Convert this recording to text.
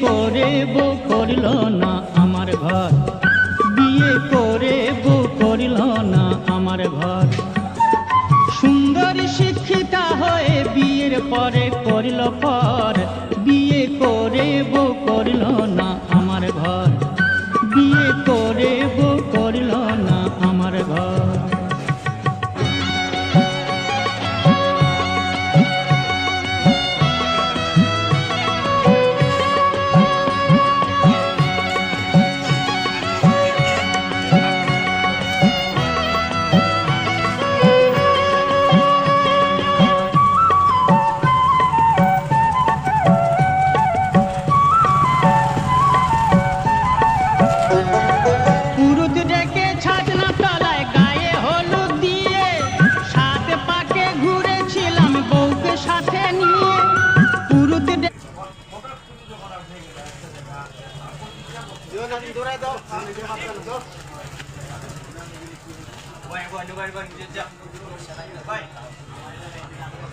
করে বউ করিল না আমার ঘর, বিয়ে করে বউ করিল না আমার ঘর। সুন্দরী শিক্ষিতা হয়ে বিয়ের পরে করিল পর, বিয়ে করে বউ করিল না আমার ঘর, বিয়ে করে বউ করিল না আমার ঘর। Bye.